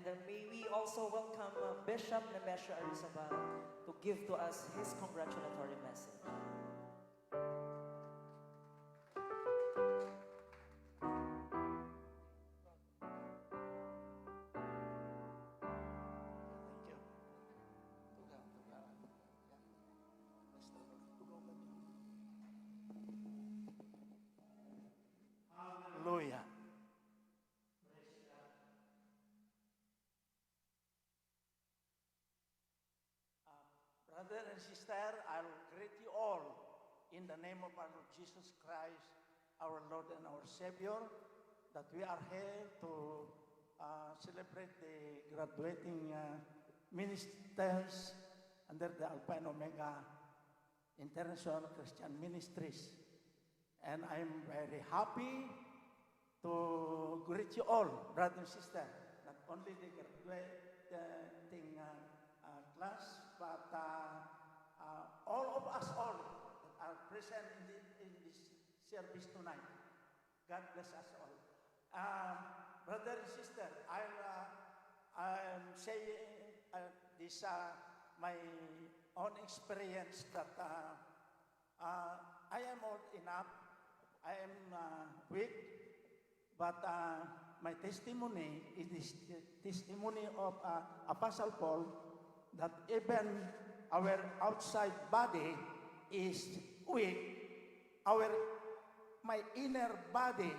And may we also welcome Bishop Nemesio Arizabal to give to us his congratulatory message. Hallelujah. Brother and sister, I'll greet you all in the name of our Lord Jesus Christ, our Lord and our Savior, that we are here to celebrate the graduating ministers under the Alpha and Omega International Christian Ministries. And I'm very happy to greet you all, brother and sister, not only the graduating class, but all of us all that are present in this service tonight. God bless us all. Brother and sister, I'm saying this my own experience that I am old enough, I am weak, but my testimony is the testimony of Apostle Paul that even our outside body is weak, my inner body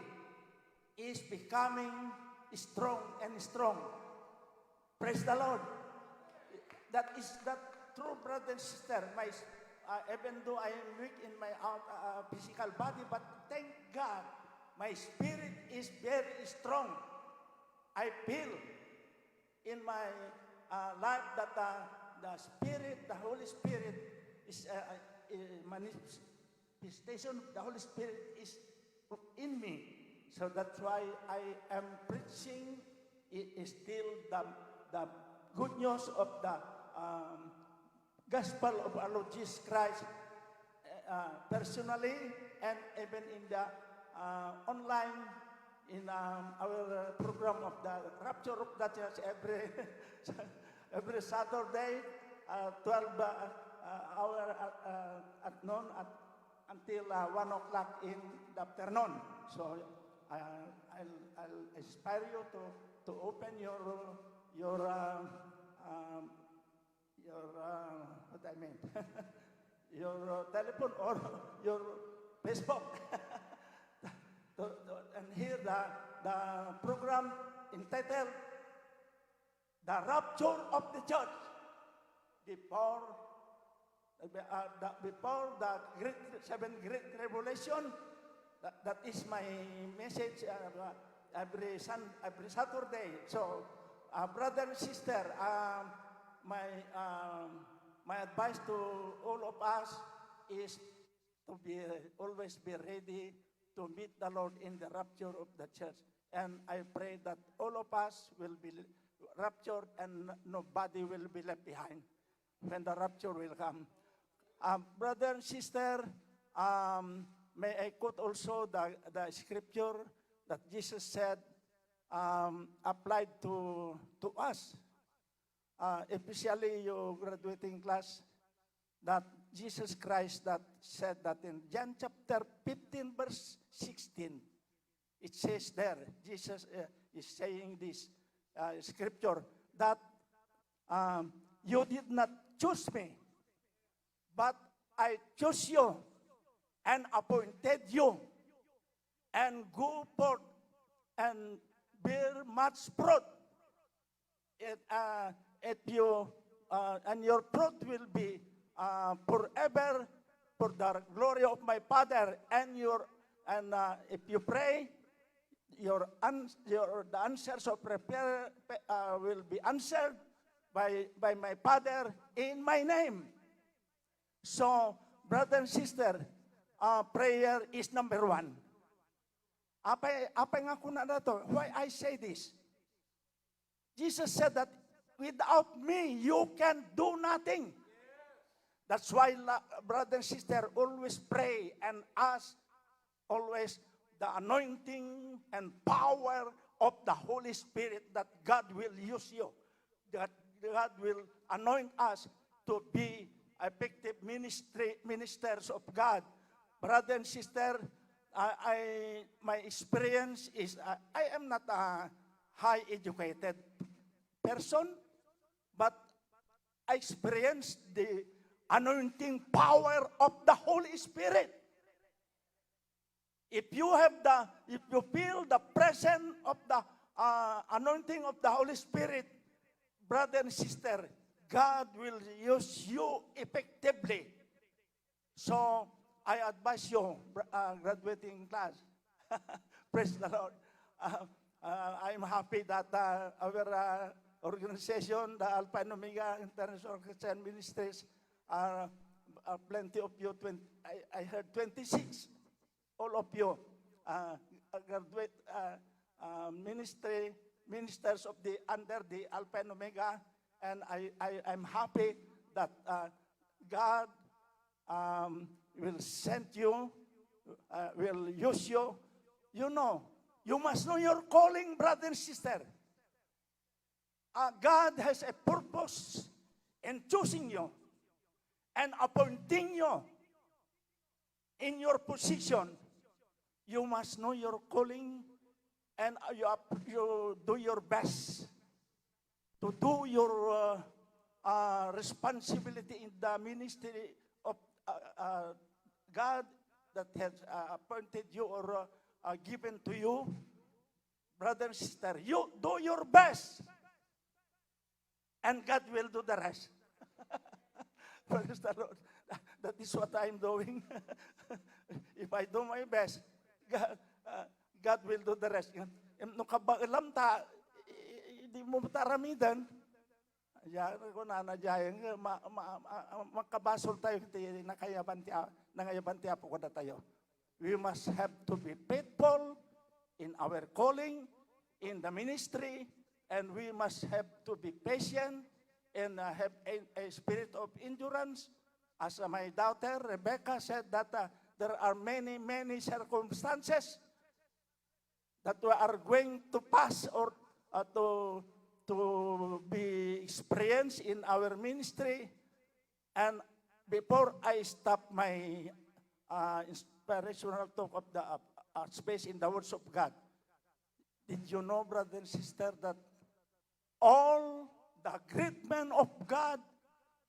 is becoming strong and strong. Praise the Lord. That is that true, brother and sister. Even though I am weak in my physical body, but thank God, my spirit is very strong. I feel in my life that the Spirit, the Holy Spirit is manifestation of the Holy Spirit is in me. So that's why I am preaching is still the good news of the gospel of our Lord Jesus Christ personally, and even in the online in our program of the Rapture of the Church every Saturday, 12 hour at noon until 1 o'clock in the afternoon. So I'll inspire you to open your what I mean your telephone or your Facebook and hear the program entitled The Rapture of the Church before the seven great revelation. That is my message every Saturday. So, brother and sister, my advice to all of us is to always be ready to meet the Lord in the rapture of the church. And I pray that all of us will be raptured and nobody will be left behind when the rapture will come. Brother and sister, may I quote also the scripture that Jesus said applied to us, especially your graduating class, that Jesus Christ that said that in John chapter 15 verse 16, it says there, Jesus is saying this scripture, that you did not choose me, but I chose you and appointed you, and go forth and bear much fruit. If you and your fruit will be forever for the glory of my Father, and if you pray, the answers of prayer will be answered by my Father in my name. So, brother and sister, prayer is number one. Apa nga kuna na to? Why I say this? Jesus said that without me, you can do nothing. That's why, brother and sister, always pray and ask always the anointing and power of the Holy Spirit that God will use you, that God will anoint us to be effective ministers of God. Brother and sister, my experience is I am not a high educated person, but I experienced the anointing power of the Holy Spirit. If you feel the presence of the anointing of the Holy Spirit, brother and sister, God will use you effectively. So, I advise you, graduating class, praise the Lord. I'm happy that our organization, the Alpha and Omega International Christian Ministries, are plenty of you. I heard 26, all of you, graduate ministers of under the Alpha and Omega, and I'm happy that God will send you, will use you. You must know your calling, brother and sister. God has a purpose in choosing you and appointing you in your position. You must know your calling, and you do your best to do your responsibility in the ministry of God that has appointed you or given to you. Brother and sister, you do your best, and God will do the rest. Praise the Lord. That is what I'm doing. If I do my best, God will do the rest. Nung kabailam ta, hindi mo mataramidan. Yan, kung nanadyayan, makabasol tayo, nangayaban tiya po kada tayo. We must have to be faithful in our calling, in the ministry, and we must have to be patient and have a spirit of endurance. As my daughter, Rebecca, said that there are many, many circumstances that we are going to pass or to be experienced in our ministry. And before I stop my inspirational talk of the space in the words of God, did you know, brother and sister, that all the great men of God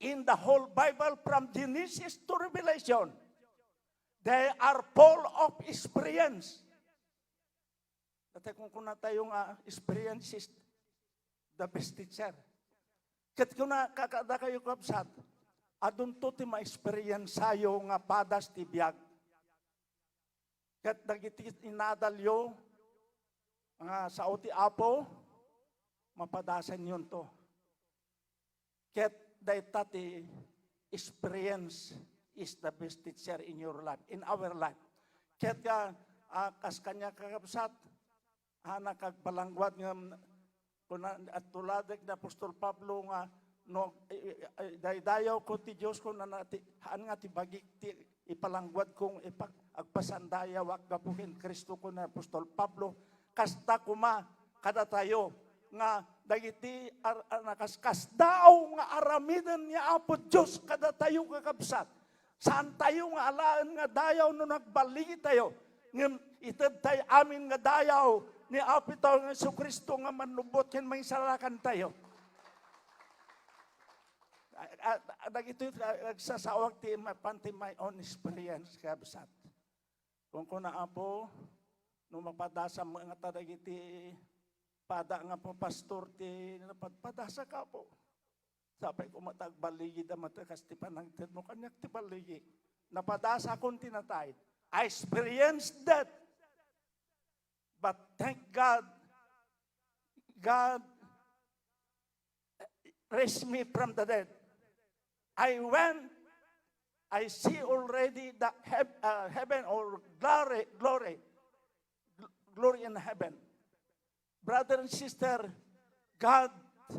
in the whole Bible, from Genesis to Revelation, they are full of experience. Dati kung kuna tayong experience is the best teacher. Kat kuna kakada kayo kapsat, adun to ti ma-experience sayo nga padas ti biyag. Kat dagiti inadalyo nga sa uti apo, mapadasan yun to. Kat dayta ti experience is the best teacher in your life, in our life. Kat ka kas kanya kakapsat, nakagbalangwat nga at tuladak na Apostol Pablo nga no daydayaw ko ti Dios ko na haan nga ti bagik ti ipalangwat kong agpasandaya wak gapuhin Kristo ko na Apostol Pablo kasta kuma kada tayo nga dagiti nakaskas daw nga aramidan niya Apo Dios kada tayo kakabsat. Saan tayo nga alaan nga dayaw no nagbaligi tayo ngem ited tayo amin nga dayaw ni Apo tayo nga Kristo nga manlubot ken may salakan tayo. Dagito nagsasawag ti panti my own experience kabsat. Kung kuna Apo no mapadasa mga dagiti pada nga po pastor ti padasa ka po. Sapay ko matagbaligi da matakas ti panangted mo kanyak ti baligi. Napadasa akong tinatay. I experienced that. But thank God, God raised me from the dead. I went, I see already the heaven or glory in heaven. Brother and sister, God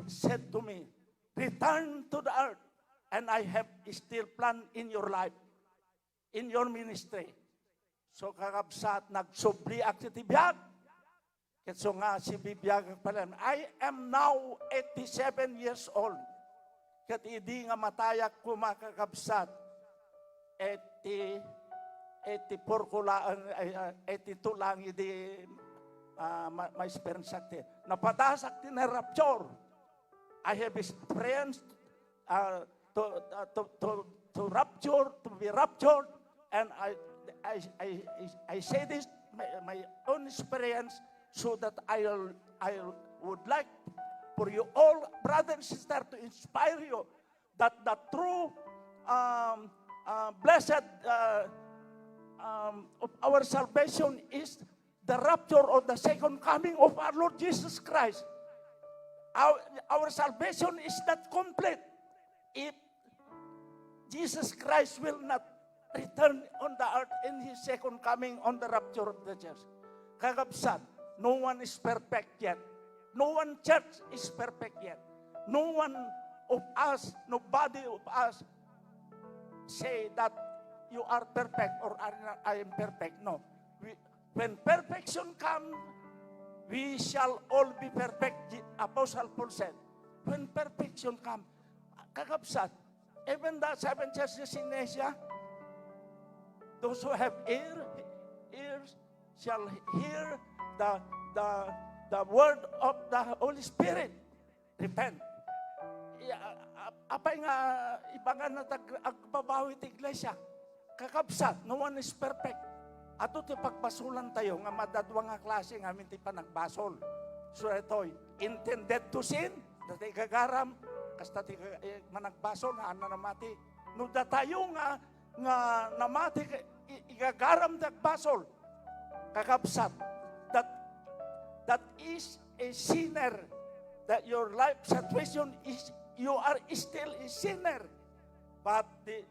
said to me, return to the earth, and I have still plan in your life, in your ministry. So kakabsat, nagsubli ak titibiyag. Ketso nga si bibiyag pala. I am now 87 years old. Kat idi nga matayak ko makakabsat. 84 ko lang, 82 lang idi may experience sakti. Napadasak din na rapture. I have experienced to rapture, to be raptured, and I say this my own experience, so that I would like for you all, brothers and sisters, to inspire you that the true blessed of our salvation is the rapture or the second coming of our Lord Jesus Christ. Our salvation is not complete if Jesus Christ will not return on the earth in His second coming on the rapture of the church. Kakabsat, no one is perfect yet. No one church is perfect yet. No one of us, nobody of us say that you are perfect or I am perfect. No. When perfection comes, we shall all be perfect, Apostle Paul said. When perfection comes, kakabsat, even the 7 churches in Asia, those who have ears shall hear the word of the Holy Spirit. Repent. Apay nga, iba nga na agbabawi ti iglesia. Kakabsat, no one is perfect. Ato ti pagbasulan tayo, nga madadwa nga klase nga minti pa nagbasol. So ito'y, intended to sin, dati gagaram, kasta ti managbasol, nga na namati. No da tayo nga namati, igagaram nagbasol. Kakabsat, that is a sinner, that your life situation is, you are still a sinner. But the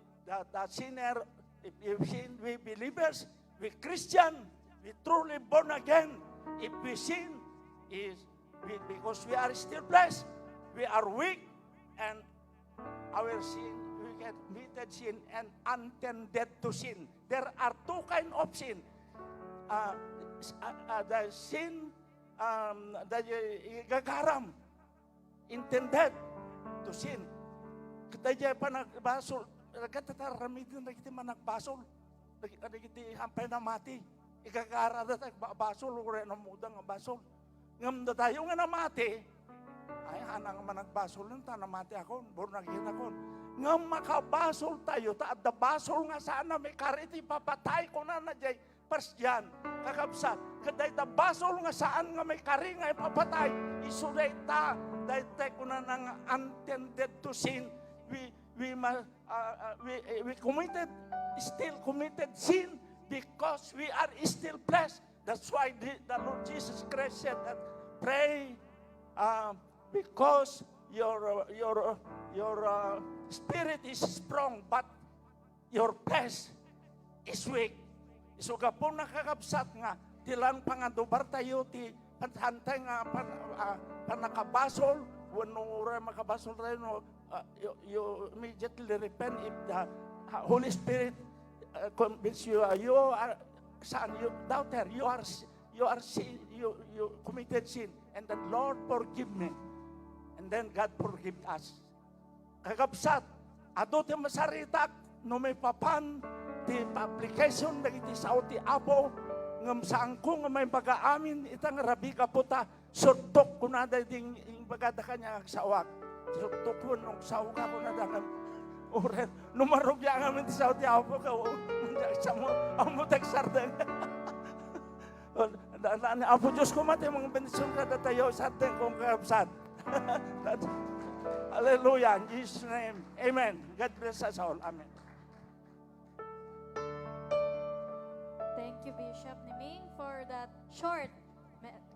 sinner, if you sin, we believers, we Christian, we truly born again. If we sin, because we are still blessed, we are weak, and our sin, we get committed sin and intended to sin. There are two kinds of sin. The sin that gagaram, intended to sin. Kita pa nagbasol, katataramitin na kita managbasol. Nagiti hampay na mati. Ikakara na tayo basol, ure na mudang basol. Ngam na tayo nga namati, ay hanang managbasol lang ta, namati ako, bornagin ako. Ngam makabasol tayo, taad na basol nga sana, may kariti papatay ko na jay persyan, kakabsat. Kaday ta basol nga saan nga may kari nga ipapatay, isuday ta, dahi tayo ko na nang intended to sin. We still committed sin because we are still blessed. That's why the Lord Jesus Christ said that pray because your spirit is strong but your flesh is weak. So kapon nakakabsat nga tilang pangadubar tayo ti hantay nga panakabasol wano ura makabasol tayo no you immediately repent if the Holy Spirit convince you you are son, you doubter, you committed sin, and the Lord forgive me, and then God forgive us. Kakabsat, ato ti masaritak no may papan ti application dagiti sao ti Apo ngam saan ko nga may pag-aamin itang rabi ka puta surtok ko na ding bagada kanya sawak. Surtok ko nung sawak ko na dangam oren numarog yang amin ti sao ti Apo ka sa mo amo tagsardeng. Dan Apo Diyos ko mati mga bendisyon kada tayo sardeng kong kakabsat. Hallelujah. In Jesus' name. Amen. God bless us all. Amen. Thank you, Bishop Niming, for that short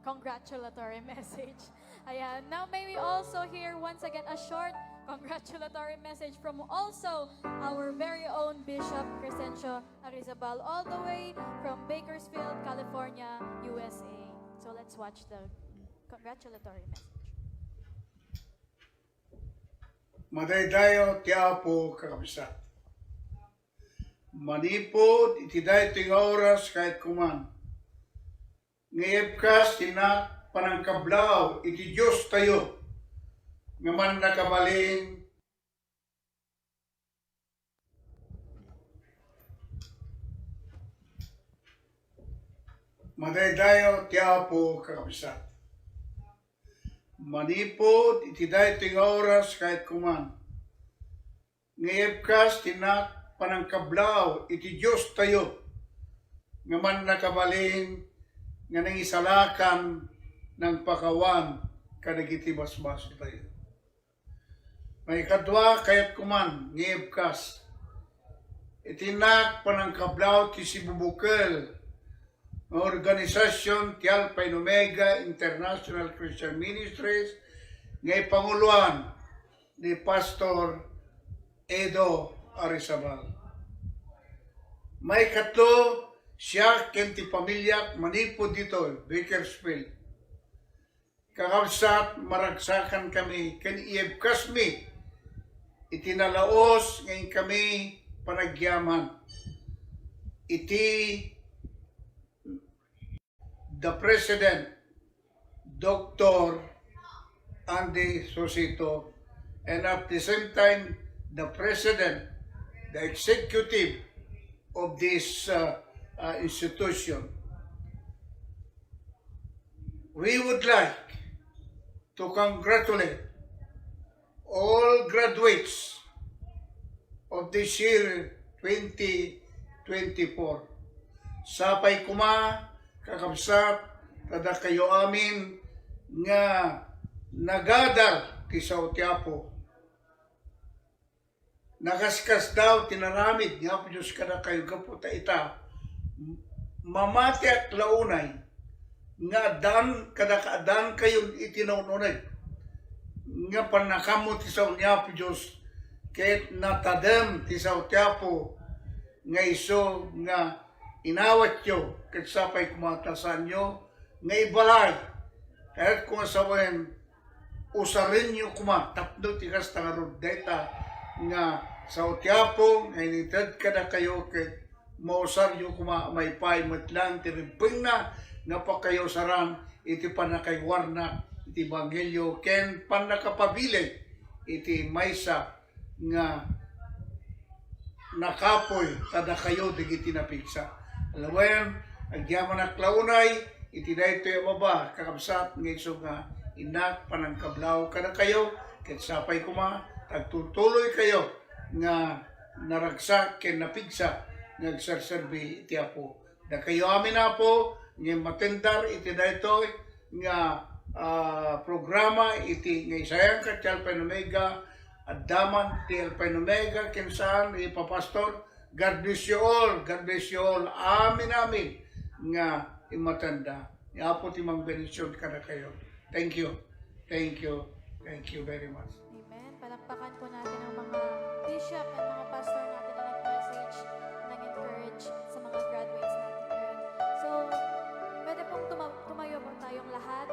congratulatory message. Ayan. Now may we also hear once again a short congratulatory message from also our very own Bishop Crescencio Arizabal, all the way from Bakersfield, California, USA. So let's watch the congratulatory message. Madaydayo ti Apo kakabsat. Manipod itiday ting oras kahit kuman. Ngayabkas tinak panangkablaw iti Diyos tayo, nga man nakabalin madaydayo ti Apo kakabsat. Manipod iti daytoy nga oras kahit kuman. Ngayabkas tinak panangkablaw iti Diyos tayo, nga man nakabalin nga nangisalakan ng pakawan kadagiti basbas tayo. May kadwa kayat kuman ngayabkas itinak panangkablaw ti Sibubukel nga organisasyon ti Alpha and Omega International Christian Ministries nga ipanguluan ni Pastor Edo Arizabal. May katlo siya ken ti pamilya manipod dito Bakersfield. Kakabsat maragsakan kami ken iebkas mi itinalaos ngayon kami panagyaman iti the President, Dr. Andy Sosito, and at the same time, the President, the Executive of this institution. We would like to congratulate all graduates of this year 2024. Sapay kuma, kakabsat, tada kayo amin nga nagadal ti Sautiapo. Nakaskas daw tinaramid nga po Diyos kada kayo kaputa ita. Mamati at launay nga dan kada kaadan kayo itinununay. Nga panakamot ti Sautiapo Diyos kahit natadem ti Sautiapo nga iso nga inawat nyo, kahit sapay kumatasan nyo, nga ibalay, kahit kung asawain, usarin nyo tapno tigas tangarod data, nga sa Utiapo, nga initad ka na kayo, kahit mausar nyo may pay matlang, tiribing na, nga pa kayo saran, iti panakaywarna, iti Evangelyo, ken panakapabilig, iti maysa, nga nakapoy, tada kayo, digiti napigsa. Alawayan, agyaman na klaunay, itiday ito yung baba, kakabsat, ngayon nga, inak, panangkablaw ka na kayo, kahit sapay kuma, tagtutuloy kayo, nga naragsak, ken napigsa, nagserserbi iti Apo. Da kayo amin Apo, nga matendar, itiday ito, nga programa, iti nga isayang ka, ti Alpha and Omega, at daman, ti Alpha and Omega, ken saan, ipapastor, God bless you all. God bless you all. Amin, amin. Nga imatanda. Nga po timang benisyon ka na kayo. Thank you. Thank you. Thank you very much. Amen. Palakpakan po natin ang mga bishop at mga pastor natin na nag-message, nag-encourage sa mga graduates natin ngayon. So, pwede pong tumayo po tayong lahat.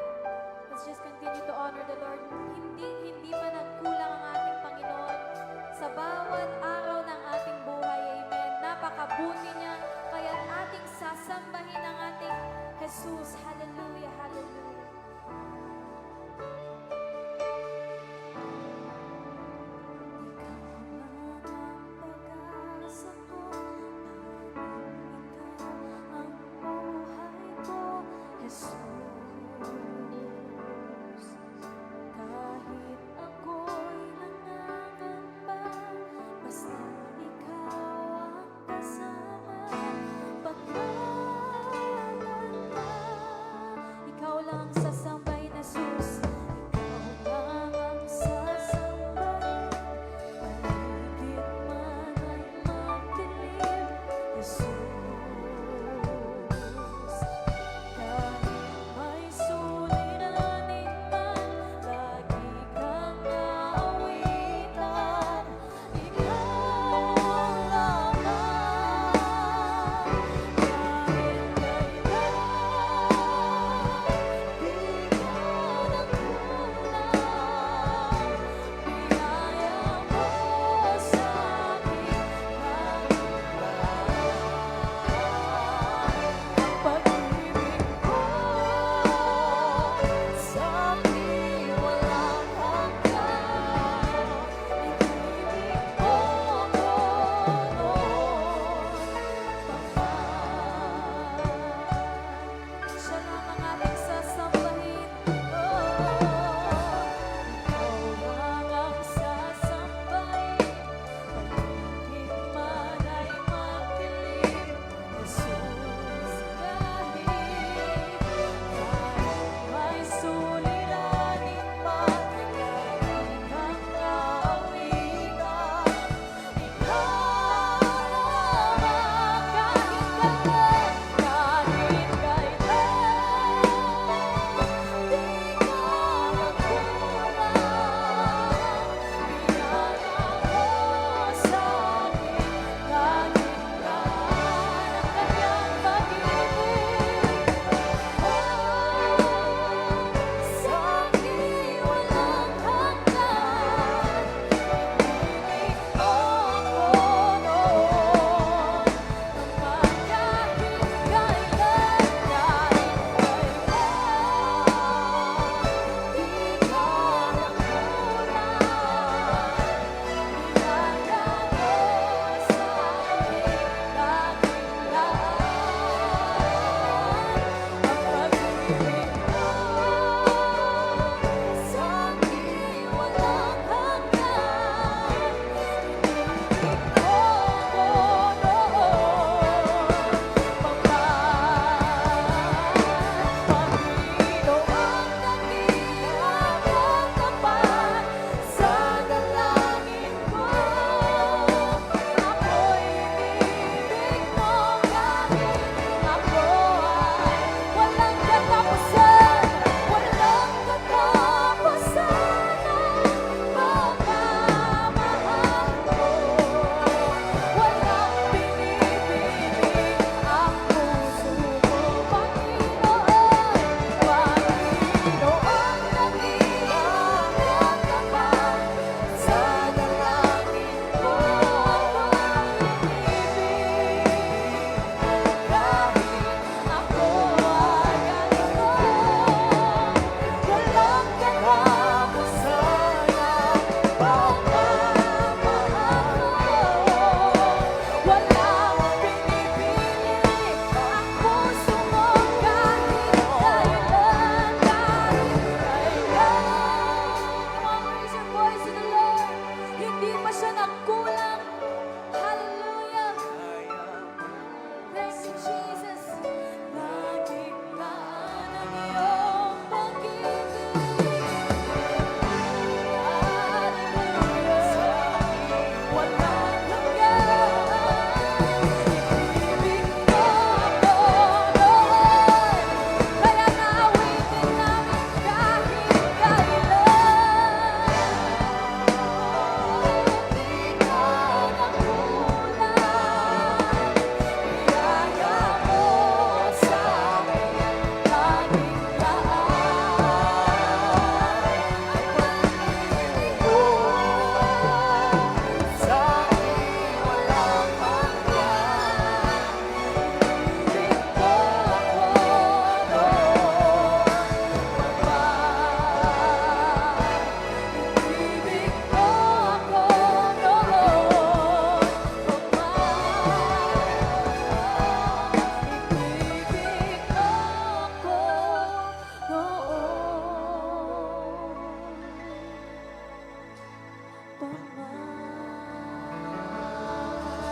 Let's just continue to honor the Lord. Hindi pa nagkulang ang ating Panginoon sa bawat araw ng ating buhay. Amen. Napakabuti niya. Kaya ating sasambahin ang ating Jesus. Hallelujah. Hallelujah.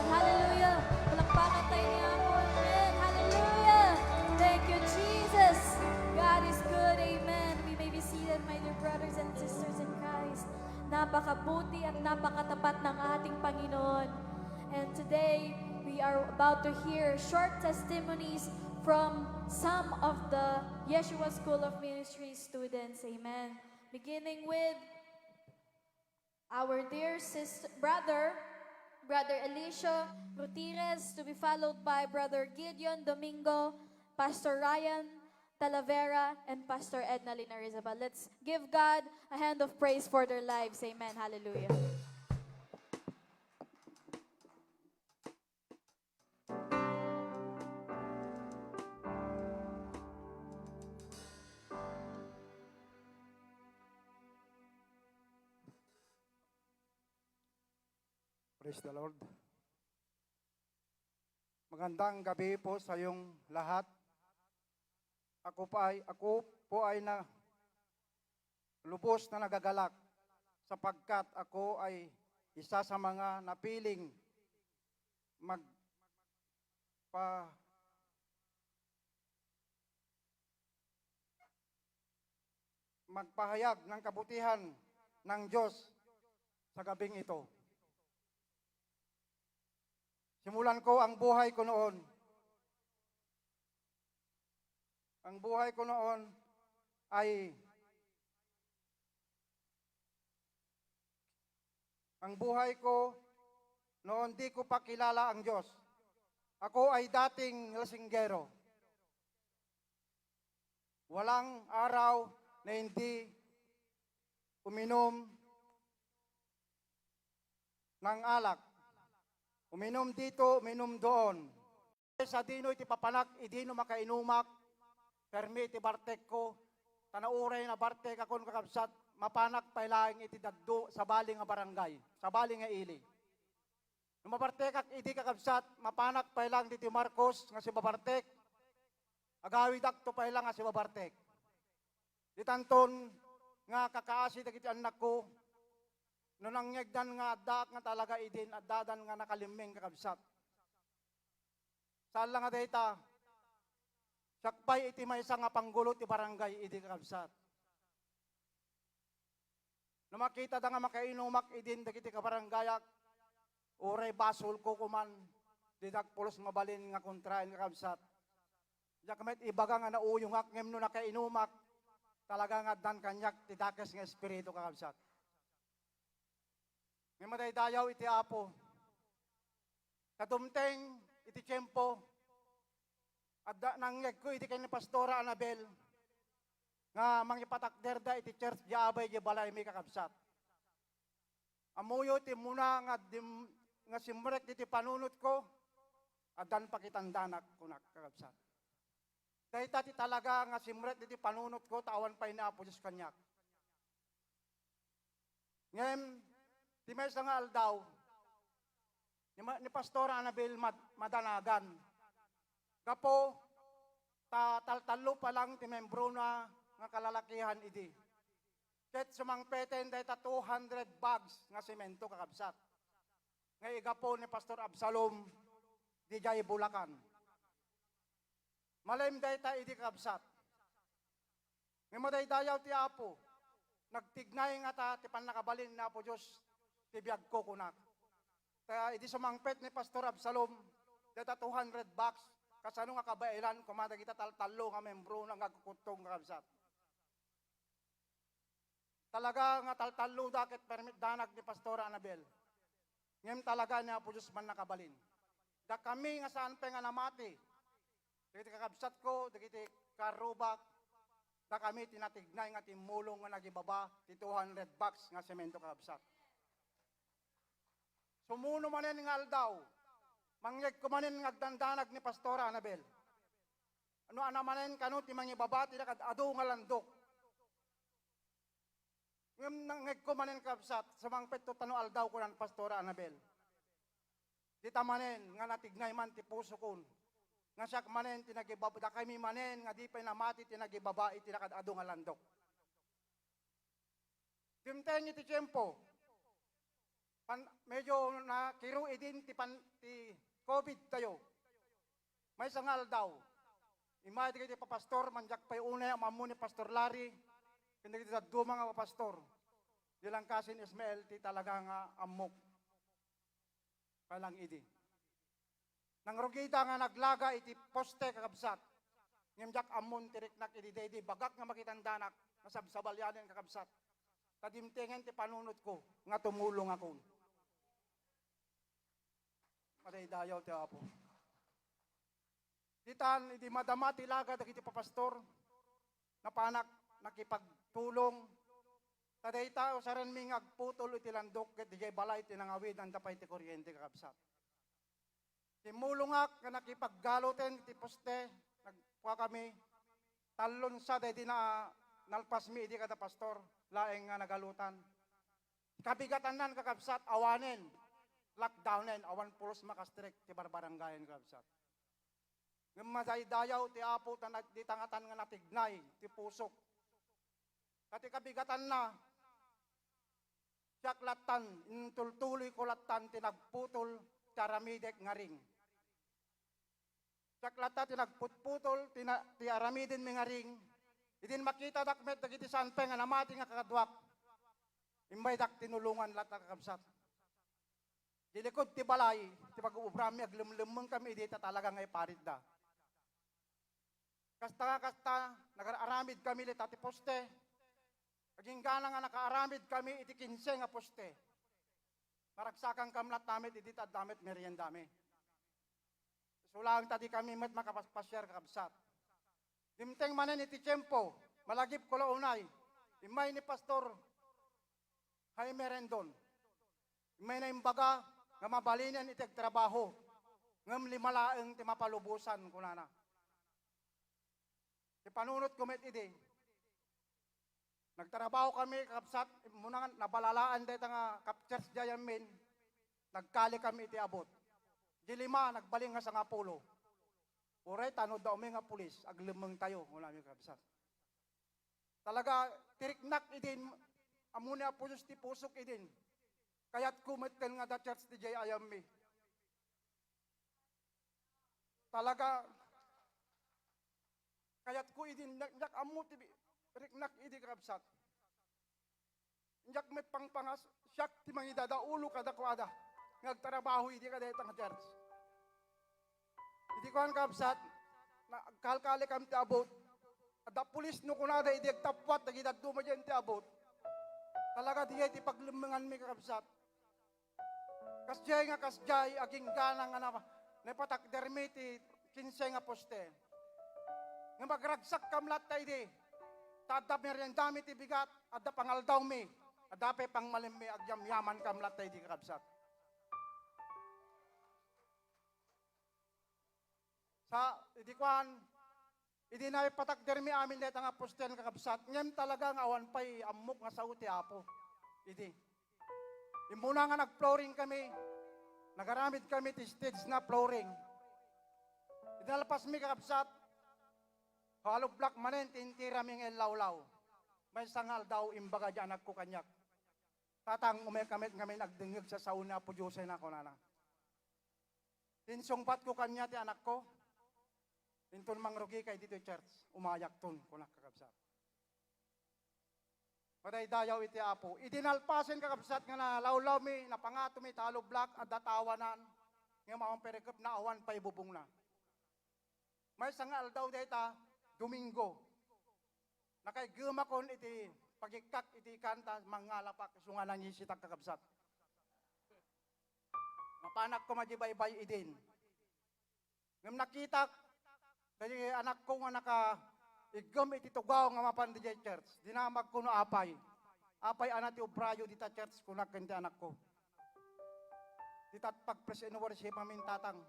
Hallelujah. Palakpakan tayo niya po. Amen. Hallelujah. Thank you, Jesus. God is good. Amen. We may be seated, my dear brothers and sisters in Christ. Napakabuti at napakatapat ng ating Panginoon. And today, we are about to hear short testimonies from some of the Yeshua School of Ministry students. Amen. Beginning with our dear brother Elisha Gutierrez, to be followed by Brother Gideon Domingo, Pastor Ryan Talavera, and Pastor Edna Linarizabal. Let's give God a hand of praise for their lives. Amen. Hallelujah. Praise the Lord. Magandang gabi po sa iyong lahat. Ako po ay lubos na nagagalak sapagkat ako ay isa sa mga napiling magpahayag ng kabutihan ng Diyos sa gabing ito. Simulan ko ang buhay ko noon. Ang buhay ko noon ay di ko pa kilala ang Diyos. Ako ay dating lasinggero. Walang araw na hindi uminom ng alak. Uminom dito, uminom doon. Sa dino iti papanak, idino makainumak, permi iti bartek ko, tanauray na bartek akon kakabsat, mapanak pailaing iti daddo sa baling nga barangay, sa baling nga ili. Nung mabartek ak iti kakabsat, mapanak pailang diti Marcos nga si babartek, agawid akto pailang nga si babartek. Di tanton nga kakaasi dagiti anak ko, nung nangyagdan nga adak nga talaga idin at dadan nga nakaliming kakabsat. Saan lang nga data, sakpay iti may isa nga panggulot ti barangay idi kakabsat. Nung makita da nga makainumak idin dagiti kabarangayak, uray basol ko kuman, didak pulos mabalin nga kontrain kakabsat. Diyak met ibaga nga nauyong ngem no nakainumak, talaga nga dan kanyak tidakes nga espiritu kakabsat. May madaydayaw iti apo. Kadumteng iti tiyempo. At nangyag ko iti kay ni Pastora Anabel. Nga mangipatakder da iti church di abay di balay may kakabsat. Amuyo iti muna nga simrek iti panunot ko. At dan pakitandanak ko kakabsat. Dahil tati talaga nga simrek iti panunot ko tawan pa inaapo Diyos kanyak. Ngayon, di may nga aldaw, ni Pastor Anabel Madanagan. Kapo, taltalo pa lang ti membro na nga kalalakihan idi. Ket sumangpeten day 200 bags nga semento kakabsat. Nga igapo ni Pastor Absalom di jay Bulacan. Malayim day ta idi kakabsat. Nga madaydayaw ti apo, nagtignay nga ta ti panakabalin na po Diyos tibiyag ko kunak. Kaya iti sumangpet ni Pastor Absalom, data 200 bucks, kasano nga kabailan, kumada kita taltalo nga membro nga ngagkutong kakabsat. Talaga nga taltalo dakit permit danag ni Pastor Anabel. Ngayon talaga niya po Diyos man nakabalin. Da kami nga saan pa nga namati, dagiti kakabsat ko, dagiti karubak, da kami tinatignay nga timulong nga nagibaba, ti 200 bucks nga semento kakabsat. Sumuno manin nga aldaw, mangyag kumanin nga dandanag ni Pastora Anabel. Ano anamanin kano ti mangibabati na adu nga landok. Nangyag kumanin kabsat, sa mga peto tano aldaw ko ng Pastora Anabel. Di tamanin nga natignay man ti puso kun. Nga siya manin tinagibaba, da kami manin nga di pa namati tinagibaba iti nakad adu nga landok. Timteng iti tiyempo, medyo na kiro idin ti COVID tayo. May sangal daw. Imay di pa pastor, manjak pa una amamu ni Pastor Larry. Kindi kita duma nga pastor. Dilang kasin Ismael ti talaga nga amok. Palang idi. Nang rugita nga naglaga iti poste kakabsat. Ngimjak amon tiriknak idi dedi bagak nga makitandanak nasabsabalyanin kakabsat. Tadimtengen ti panunot ko nga tumulong ako. Maday dayaw ti Apo. Ditan iti madama ti laga dagiti papastor napanak nakipagtulong. Taday tao saran mi ngagputol iti landok ket dijay balay ti nangawid anda pa iti kuryente kakabsat. Timulungak nga nakipaggaloten iti poste nagpuha kami talon sa dedi na nalpas mi iti kada pastor laeng nga nagalutan. Kabigatan nan kakabsat awanen lockdownen awan pulos makastrek ti barbaranggayan kakabsat. Ngamaday dayaw ti Apo di tangatan nga natignay ti pusok. Kati kabigatan na siyak latan intultuloy ko latan tinagputol tiaramidek nga ring. Siyak latan tinagputputol tiaramidin mi nga ring. Idin makita dakmet dagiti sanpe nga namati nga kakadwak. Imbay dak tinulungan lahat kakabsat. Di likod ti balay, ti pag-uubrami aglumlumong kami dita talaga ngay parid da. Kasta, nag-aramid kami lit ati poste. Aging gana nga nakaaramid kami iti 15 nga poste. Maragsakan kamlat damit iti tad damit meriendami. Sulang tadi kami met makapaspasyer kakabsat. Dimteng manen iti tiyempo, malagip ko launay. Imay ni Pastor Jaime Rendon. Imay na imbaga nga mabalinan iti trabaho. Ngam limalaeng ti mapalubusan kunana. Ipanunot ko met iti. Nagtrabaho kami kakabsat, muna nabalalaan dito nga kapchers jayamin, nagkali kami iti abot. Di lima, nagbaling nga sa nga pulo. Uray, tanod daw may nga pulis, aglimang tayo, mula mi kakabsat. Talaga, tiriknak idin, amuna pusos ti pusok idin. Kaya't kumiten nga da church ti jay ayami. Talaga, kaya't ko idin, nyak amu ti riknak idi kakabsat. Nyak met pangpangas, siyak ti mangidada ulo kada kwada. Ngagtrabaho idi kada itang church. Idi ko ang kakabsat, kalkali kam ti abot. Ada pulis no kunada idi agtapwat, nagidad dumadyan ti abot. Talaga di ti paglimangan mi kakabsat. Kasjay, aging gana nga na, napatakdermi ti 15 nga poste. Nga magragsak kamlat tayo di. Tadap meriendami ti bigat, adda pangaldaw mi. Adape pang malim mi, agyam-yaman kamlat tayo di kakabsat. Sa, idikwan, idi na ipatakdermi amin dito nga poste nga kakabsat. Ngayon talaga nga awan pa'y amok nga sa uti Apo. Idi. Imuna nga nag-flooring kami, nagaramid kami ti stage na flooring. Idalapas mi kakabsat, hollow block manen, tintiraming lawlaw. May sangal daw imbaga dyan ko kanyak. Tatang umekamit kami nagdingig sa sauna po Diyosay na ko nana. Tinsungpat ko kanya ti anak ko. Tinton mangrugi kay dito church, umayak ton kunak kakabsat. Paday dayaw iti Apo. Idinalpasin kakabsat nga na lawlaw mi, napangato mi talo block at datawanan. Nga maong perikop na awan pa ibubong na. May sangal daw data, Domingo. Nakaiguma kon iti pagikak iti kanta mangalapak sunga nang isitak kakabsat. Mapanak ko majibaybay idin. Ngam nakita kay anak ko nga igum iti tugaw nga mapan di church. Dinamag ko no apay. Apay anati ubrayo dita church kunak kanti anak ko. Ditat pag-press and worship amin tatang.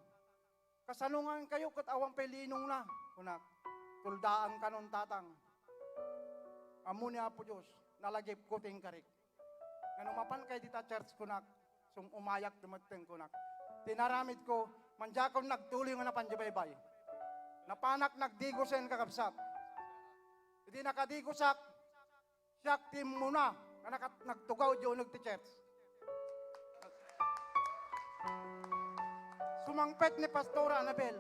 Kasanungan kayo kat awang pelinong na kunak. Tuldaan kanon tatang. Amo ni Apo Diyos, nalagip ko ting karik. Nga mapan kay dita church kunak, sung umayak dumateng kunak. Tinaramid ko, manjakon nagtuloy nga na panjabaybay. Napanak nagdigosen kakabsat. Hindi nakadigosak, siyak tim muna, nagtugaw diyo nagti church. Sumangpet ni Pastora Anabel.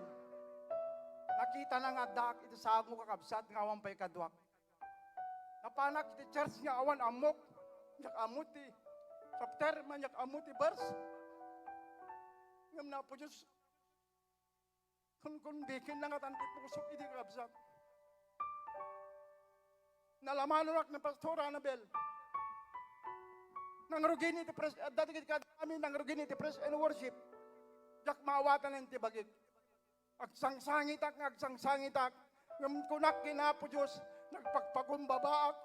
Nakita na nga dak iti sa mo kakabsat nga awan pa'y kadwak. Napanak iti church nga awan amok. Nyak amuti. Chapter man nyak amuti verse. Ngam na po Diyos. Kung dikin na nga tanti pusok iti kakabsat. Nalamanurak ni Pastora Anabel. Nangrugin iti press, dati kami nangrugin iti press and worship. Jak maawatan ng tibagit. Agsangsangitak, ngam kunak kinapo Diyos, nagpagpakumbabaak,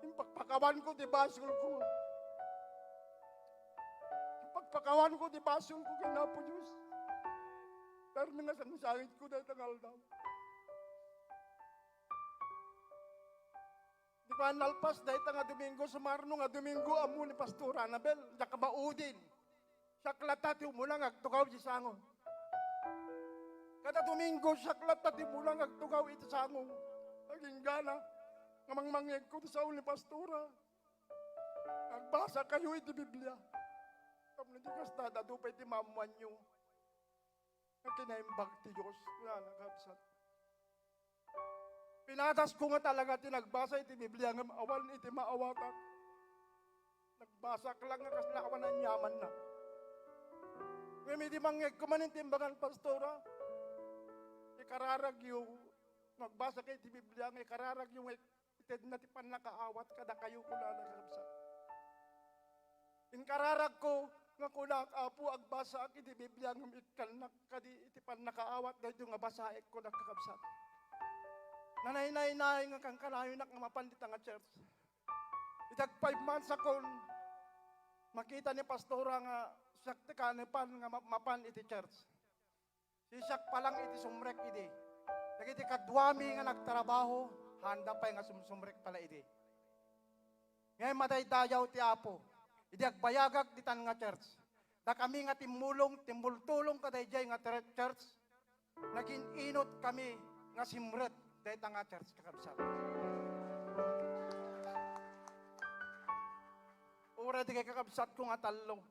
yung pagpakawan ko, di basol ko. Yung pagpakawan ko, di basol ko, kinapo Diyos. Pero nga sangsangit ko dahil tangal daw. Di ba nalpas dahil nga Domingo, sumarno nga Domingo, amo ni Pastora Anabel, jak maudin. Saklatati umulang agtugaw si sango. Kada Domingo, saklatati umulang agtugaw iti sango. Naging gana, ngamangmangyag ko sa uli Pastora. Nagbasa kayo iti Biblia. Kung hindi kas dadadupay iti mamuan nyo. Ang kinaimbag ti Diyos. Wala nakabsat. Pinatas ko nga talaga tinagbasa iti Biblia nga awan iti maawatak. Nagbasa ka lang nga kaslakawan ang yaman na. Ngayon di mangyag kumanin timbangan Pastora. Ikararag yung nagbasa kayo iti Biblia nga ikararag yung ited na ti panakaawat kada kayo kula nakabsat. Inkararag ko nga kunak apo agbasa ak iti Biblia nga ikalnak kadi iti panakaawat dahil yung abasaek ko nakakabsat. Nanay-nay nga kang kalayo nak nga mapandita nga church. Itag 5 months akon makita ni Pastora nga siyak ti kanipan nga mapan iti church. Si siyak palang iti sumrek iti. Nagiti kadwami nga nagtrabaho, handa pa nga sumrek pala iti. Ngayon matay-dayaw ti Apo. Iti agbayagag di tan nga church. Da kami nga timbultulong kadayjay nga church. Naging inot kami nga simret dahil nga church kakabsat. Ura di kay kakabsat ko nga talong.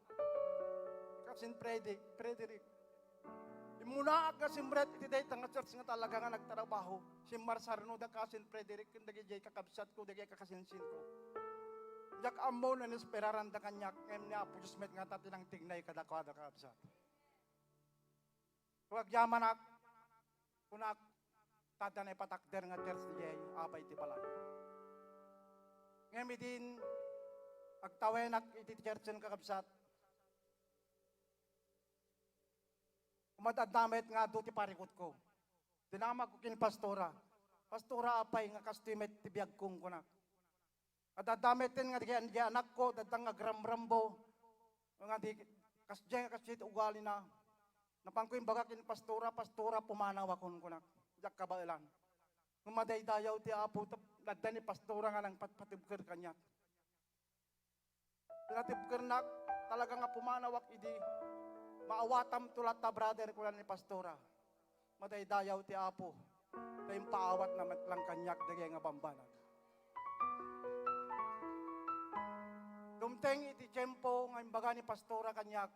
Kasin Frederick. Imuna ka simret iti dahil nga church nga talaga nga nagtrabaho. Si Marsarno da kasin Frederick kung dagay jay kakabsat ko, dagay kakasinsin ko. Jak amo na nisperaran da kanyak, ngayon niya po Diyos met nga tatinang tignay kadakada kakabsat. Huwag yaman ak, kunak, tada na ipatakder nga church ni Jay, abay ti pala. Ngayon din, agtawenak iti church ng kakabsat. Umadadamit nga do ti parikot ko. Dinamag ko kin Pastora. Pastora apay nga kastimet ti biyag kong kunak. Adadamitin nga di anak ko, dadang nga gramrambo. Nga di kasjay kasit ugali na. Napangko yung baga kin Pastora pumanaw akon kunak. Jak kabailan. Ngumadaydayaw ti Apo, ladda ni Pastora nga nang patibker kanyak. Pinatibker nak, talaga nga pumanawak idi. Maawatam tulat ta brother ko lang ni Pastora. Madaydayaw ti Apo. Tayong paawat na matlang kanyak dagay nga bambanag. Dumteng iti tiyempo nga imbaga ni Pastora kanyak.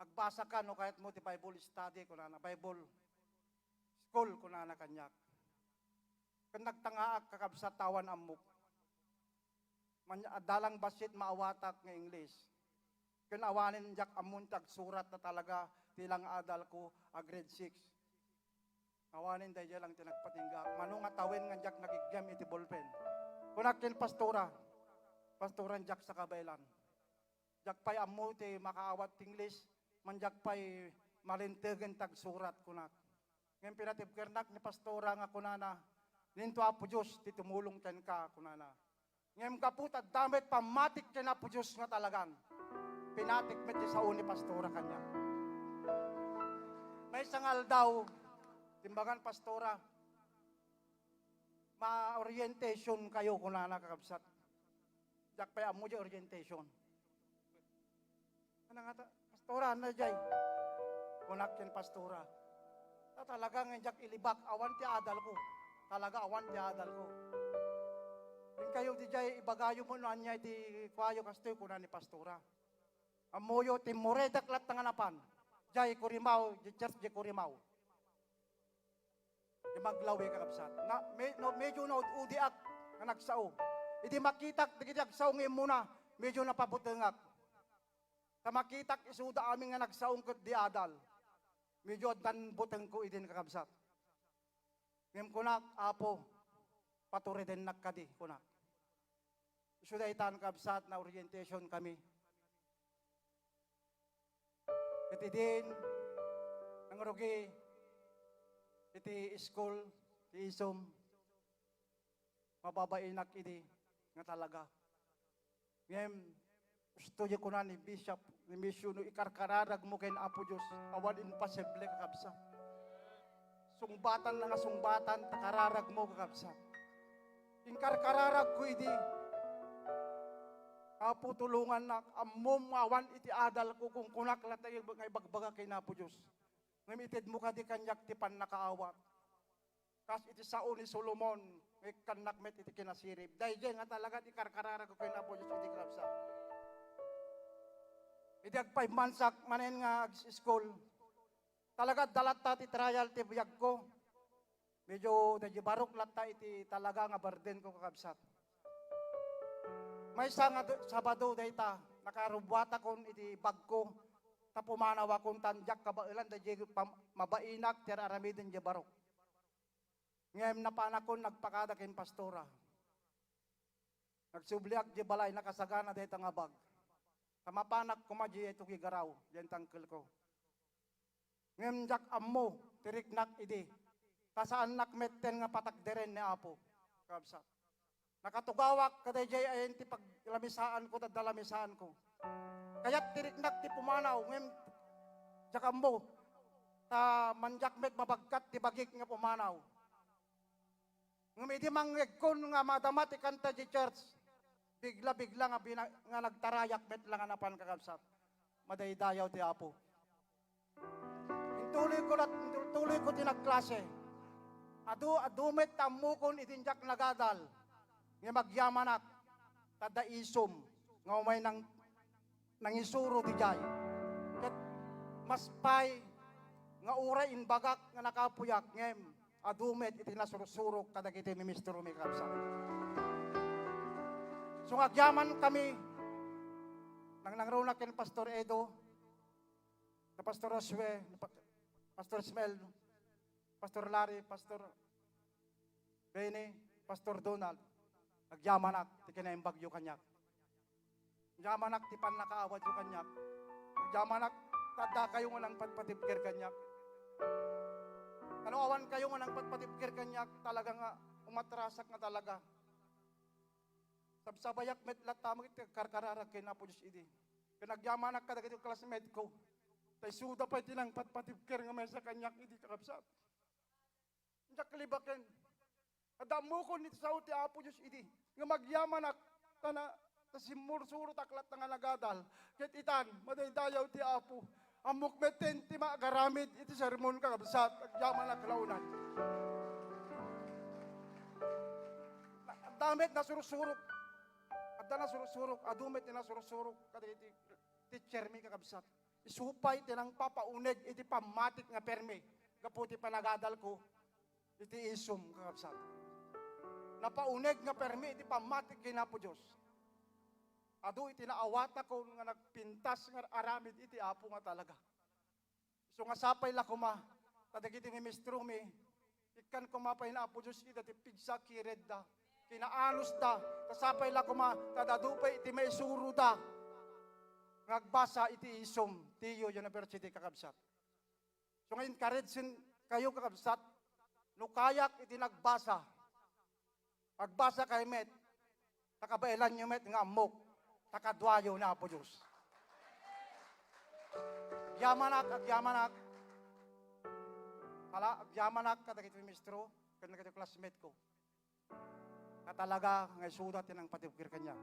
Agbasa ka no kahit mo ti Bible study ko na Bible school ko na kanyak. Kung nagtangaak kakabsat tawan amok. Dalang basit maawatak nga English. Kung awanin jak amuntag surat na talaga tilang adal ko a grade 6. Awanin dahil lang tinagpatinggak. Manong atawin nga jak nagigam iti ballpen. Kunakin pastoran jak sa kabailan. Jak pa'y amu ti makaawat English, manjak pa'y malintigan tag surat kunak. Ngayon pinatibkernak ni Pastora nga kunana, ninto Apo Diyos, titumulong ken ka kunana. Ngayon kaputad, damit pamatik ken Apo Diyos nga talagang. Pinatik met sa uni Pastora kanya. May sangal daw, timbangan Pastora, ma-orientation kayo kunana kakabsat. Jak pa'y amu di orientation. Ano nga ta? Pastora, na jay. Kunak ken Pastora. Talagang jak ilibak, awan ti adal ko. Talaga awan ti adal ko. Yung kayo di jay, ibagayo mo na niya iti kwayo kastoy kuna ni Pastora. Amoyo timuredak lat tanganapan. Jay Kurimaw, di church di Kurimaw. Di maglawi kakabsat. Medyo na udiak nga nagsao. Idi makitak, di kitagsaw ngayon muna, medyo napabutengak. Sa makitak, isuda aming nga nagsaong kat di adal. Medyo dan buteng ko idin kakabsat. Ngayon kunak, apo, paturi din nagkadi kunak. Isuda itan kakabsat na orientation kami. Iti din, nangurugi, iti school, iti isom, mababainak iti, nga talaga. Ngayon, studio ko na ni Bishop, ni Missiono, ikarkararag mo kayo Apo Diyos, awan imposible kakabsa. Sungbatan na nga sungbatan, takararag mo kakabsa. Inkarkararag ko iti, Apo tulungan na amom awan iti adal ko kung kunak latay nga ibagbaga kay Napo Diyos. Ngamited mo ka di kanyak ti pan nakaawat. Kas iti sao ni Solomon, may kanak met iti kinasirib. Dahil nga talaga ti karkarara ko kay Napo Diyos iti krabsa. Iti ag 5 months manen nga school. Talaga dalat ta ti trial ti biyag ko. Medyo medyo barok latta iti talaga nga burden ko kakabsat. May isa nga Sabado dayta, nakarubwata kon iti bag ko, tapumanawa kon tanjak kabailan, dahil mabainak, tira aramidin di barok. Ngayon napanak kon nagpakadakin pastora. Nagsubliak di balay, nakasagana dayta nga bag. Tamapanak kumadji ito gigaraw, yan tangkel ko. Ngayon jak ammo, tiriknak idi, tasaan nakmetten nga patakderen ni Apo, kabsat. Nakatugawak kaday jay ayen ti paglamisaan ko, tadalamisaan ko. Kaya't tiriknak ti pumanaw, ngem jakambo, ta manjakmet mabagkat ti bagik nga pumanaw. Ngem idi manggegkon nga madamat ikanta di church, bigla-bigla nga nagtarayak met lang anapan kakabsat. Madaydayaw ti Apo. Tuloy ko tinagklase. Adumet tamukon itinjak nagadal. Nga magyamanak, tada isom, nga umay nang isuro di jay. Kat maspay, nga uray inbagak, nga nakapuyak, ngem, adumet iti nasurusurok, kadag iti mimistro may kapsa. So ngagyaman kami, nang nangrunak ken Pastor Edo, na Pastor Oswe, Pastor Smel, Pastor Larry, Pastor Benny, Pastor Donald, nagyamanak, ti kinayang bagyo kanyak. Nagyamanak, ti pan nakaawad yung kanyak. Nagyamanak, tada kayo nga nang patpatipkir kanyak. Awan kayo nga nang patpatipkir kanyak, talaga nga, umatrasak nga talaga. Sabsabayak metlat tamang iti karkararag kay Napo Diyos idi. Nagyamanak ka dagiti classmate ko. Tay suda pa iti nang patpatipkir nga may sa kanyak idi kakabsat. Hindi kalibakin. Adamo ko nito sa uti Apo Diyos idi. Nga magyamanak, tana, tasimur-suro taklat nga nagadal. Ket itan, madaydayaw ti Apo. Amok meten ti magaramid, iti sermon kakabsat, nagyamanak launan. Damit na surusurok. Adda na surusurok, adumit na surusurok, kada iti teacher mi kakabsat. Isupay tinang papauneg, iti pamatik nga permi. Kaputi panagadal ko, iti isum kakabsat. Napauneg nga permi, iti pamatik kinapo Diyos. Adu iti naawata ko nga nagpintas nga aramid, iti Apo nga talaga. So nga sapay la kuma, tadag iti ni mistro mi, ikan kumapay na Apo Diyos, iti pigsa kired da, kinaanos da, tasapay la kuma, tadadupay iti maisuro da, ngagbasa iti isom, tiyo university kakabsat. So ngayon karedsin kayo kakabsat, nukayak iti nagbasa, pagbasa kay met, takabailan nyo met nga amok, takadwayo na po Diyos. Agyamanak, agyamanak kadagit mistro, kadagit classmate ko. At talaga, ngay sudat yan ang patipkir kanya.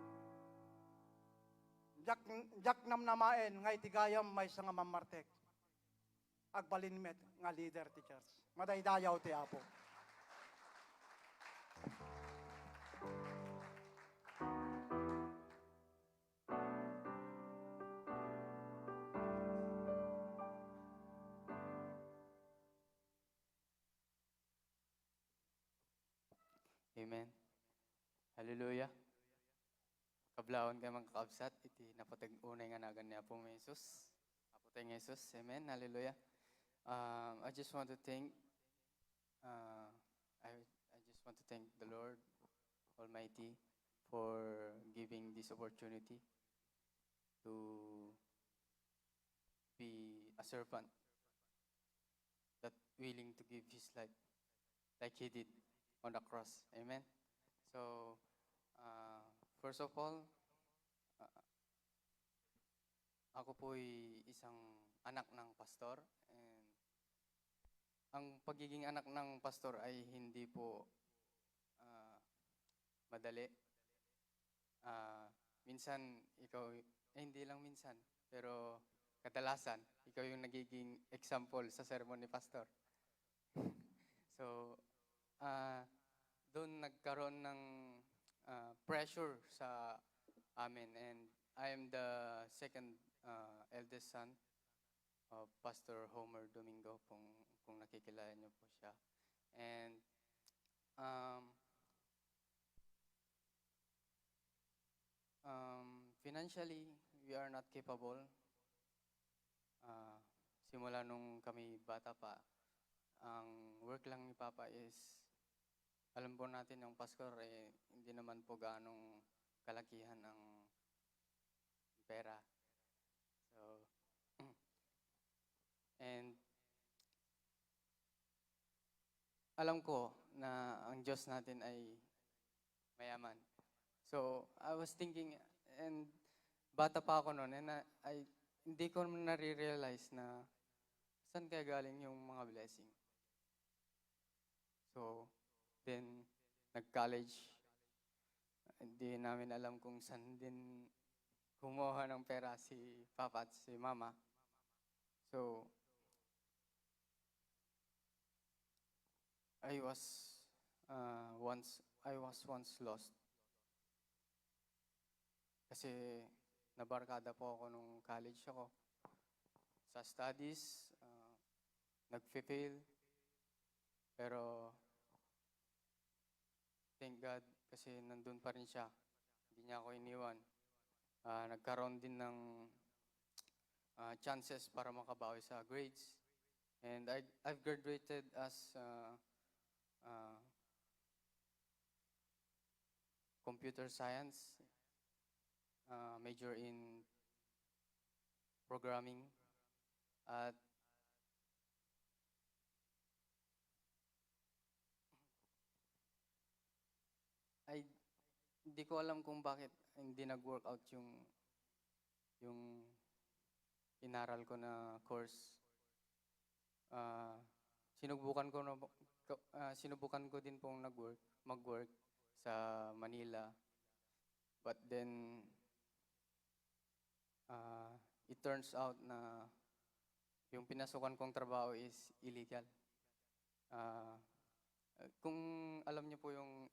Jak namnamaen, ngay tigayam may sa nga mamartek. Agbalin met, nga leader ti church. Madaydayaw ti Apo. Amen. Hallelujah. Kablawan kay mga kaabsat, iti napatag unay nga nagan niya po may Jesus. Apotay nga Jesus. Amen. Hallelujah. I just want to thank uh, I just want to thank the Lord Almighty for giving this opportunity to be a servant that willing to give his life like he did on the cross. Amen. So, first of all, uh, ako po'y isang anak ng pastor. And ang pagiging anak ng pastor ay hindi po madali. Minsan, ikaw, hindi lang minsan, pero kadalasan, ikaw yung nagiging example sa sermon ni pastor. So, doon nagkaroon ng pressure sa amin. And I am the second eldest son of Pastor Homer Domingo, kung nakikilala niyo po siya. And financially, we are not capable. Simula nung kami bata pa, ang work lang ni Papa is, alam po natin yung pastor, hindi naman po ganong kalakihan ang pera. So, and alam ko na ang Diyos natin ay mayaman. So, I was thinking, and bata pa ako noon, and hindi ko nare-realize na saan kaya galing yung mga blessing. So, then, nag-college. Hindi namin alam kung saan din kumuha ng pera si Papa at si Mama. So, I was once lost. Kasi nabarkada po ako nung college ako. Sa studies, nag-fail. Pero thank God kasi nandun pa rin siya. Hindi niya ako iniwan. Nagkaroon din ng chances para makabawi sa grades. And I've graduated as computer science, major in programming. At hindi ko alam kung bakit hindi nag-work out yung inaral ko na course. Sinubukan ko din pong mag-work sa Manila. But then it turns out na yung pinasukan kong trabaho is illegal. Kung alam niyo po yung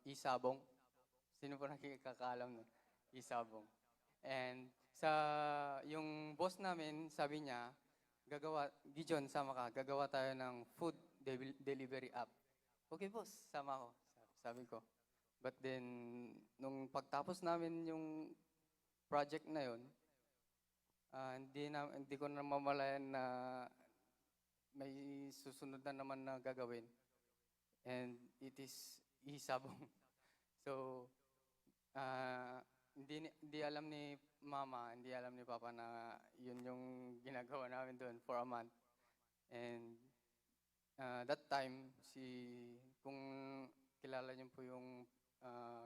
isabong, sino po nakikakaalam nun? Isabong. And yung boss namin, sabi niya, Gijon, sama ka, gagawa tayo ng food delivery app. Okay boss, sama ako, sabi ko. But then, nung pagtapos namin yung project na yun, hindi ko na mamalayan na may susunod na naman na gagawin. And it is isabong. So, hindi alam ni Mama, hindi alam ni Papa na yun yung ginagawa namin doon for a month. And that time, kung kilala niyo po yung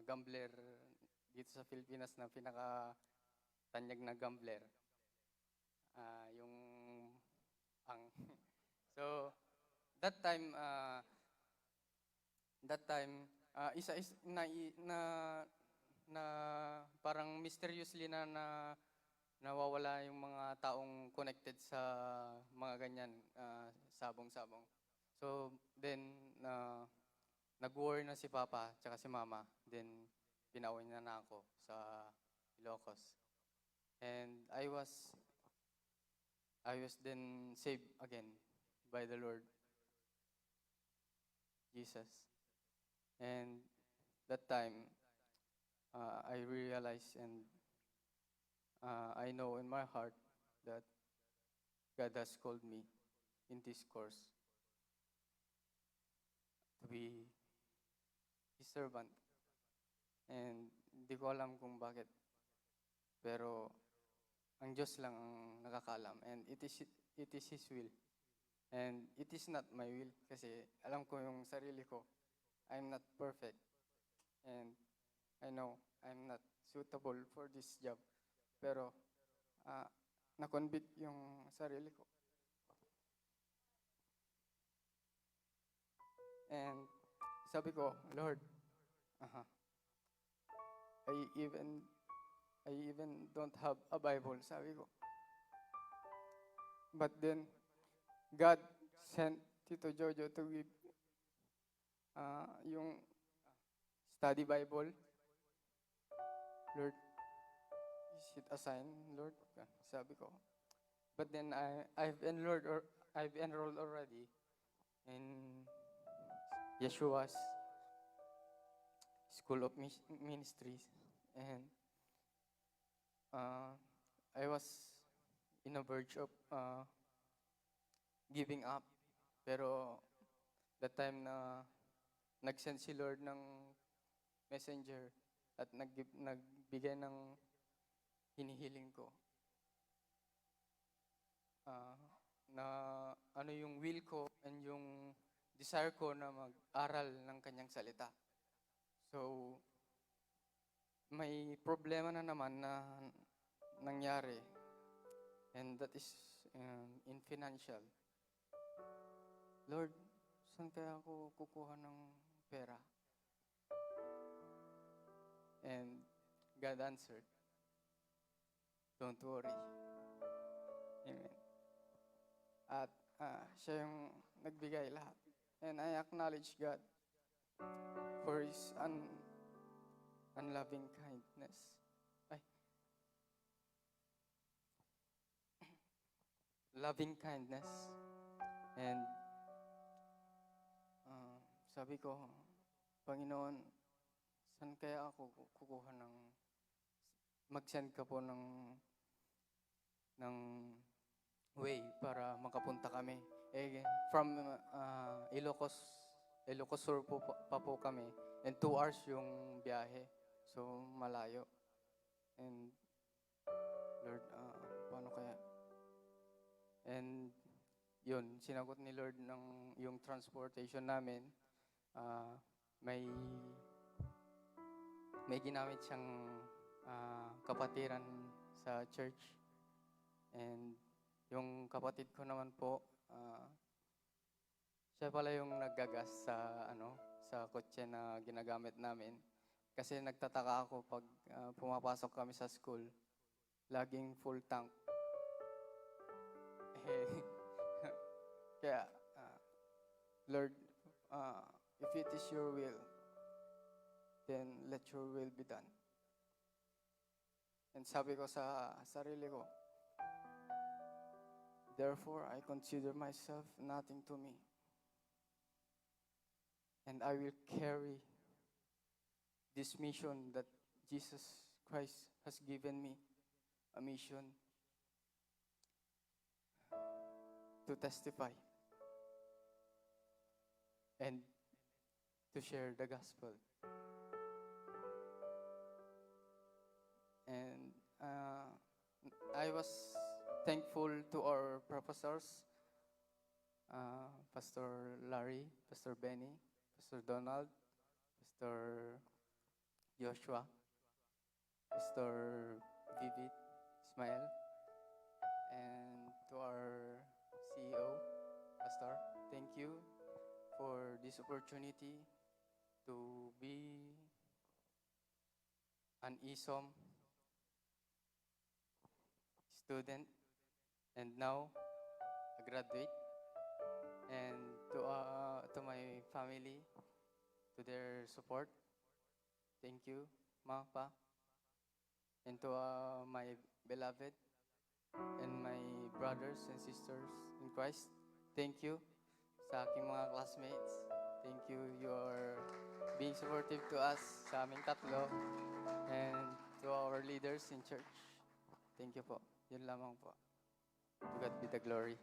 gambler dito sa Pilipinas na pinaka-tanyag na gambler, so, that time, na parang mysteriously na nawawala yung mga taong connected sa mga ganyan, sabong-sabong. So, then, nag-war na si Papa tsaka si Mama. Then, pinauwi na ako sa Ilocos. And I was then saved again by the Lord Jesus. And that time, I realized and I know in my heart that God has called me in this course to be His servant. And hindi ko alam kung bakit. Pero ang Diyos lang ang nakakaalam. And it is His will. And it is not my will. Kasi alam ko yung sarili ko. I'm not perfect. And I know I'm not suitable for this job. Pero na-convict yung sarili ko. And sabi ko, Lord, I even don't have a Bible, sabi ko. But then, God sent Tito Jojo to give yung study Bible. Lord, is it a sign, Lord? Sabi ko. But then I've enrolled already in Yeshua's School of Ministries, and I was in a verge of giving up. Pero the time na nag-send si Lord ng messenger at nagbigay ng hinihiling ko, na ano yung will ko and yung desire ko na mag-aral ng kanyang salita. So, may problema na naman na nangyari, and that is in financial. Lord, saan kaya ako kukuha ng pera? And God answered, don't worry. Amen. At siya yung nagbigay lahat. And I acknowledge God for His unloving kindness. Loving kindness. And sabi ko, Panginoon, saan kaya ako kukuha ng mag-send ka po ng way para makapunta kami. From Ilocos Sur pa po kami, and 2 hours yung biyahe. So, malayo. And, Lord, paano kaya? And, yun, sinagot ni Lord yung transportation namin. May ginamit siyang kapatiran sa church. And yung kapatid ko naman po, siya pala yung naggagas sa kotse na ginagamit namin. Kasi nagtataka ako pag pumapasok kami sa school, laging full tank. Kaya, Lord, if it is your will, then let your will be done. And sabi ko sa sarili ko, therefore, I consider myself nothing to me. And I will carry this mission that Jesus Christ has given me, a mission to testify and to share the gospel. And I was thankful to our professors, Pastor Larry, Pastor Benny, Pastor Donald, Pastor Joshua, Pastor Vivid, Ismael, and to our CEO, Pastor, thank you for this opportunity to be an ISOM student and now a graduate. And to my family, to their support, thank you, Ma, Pa. And to my beloved and my brothers and sisters in Christ, thank you sa aking mga classmates, Thank you. You are being supportive to us sa aming tatlo and to our leaders in church. Thank you po. Yun lamang po. To God be the glory.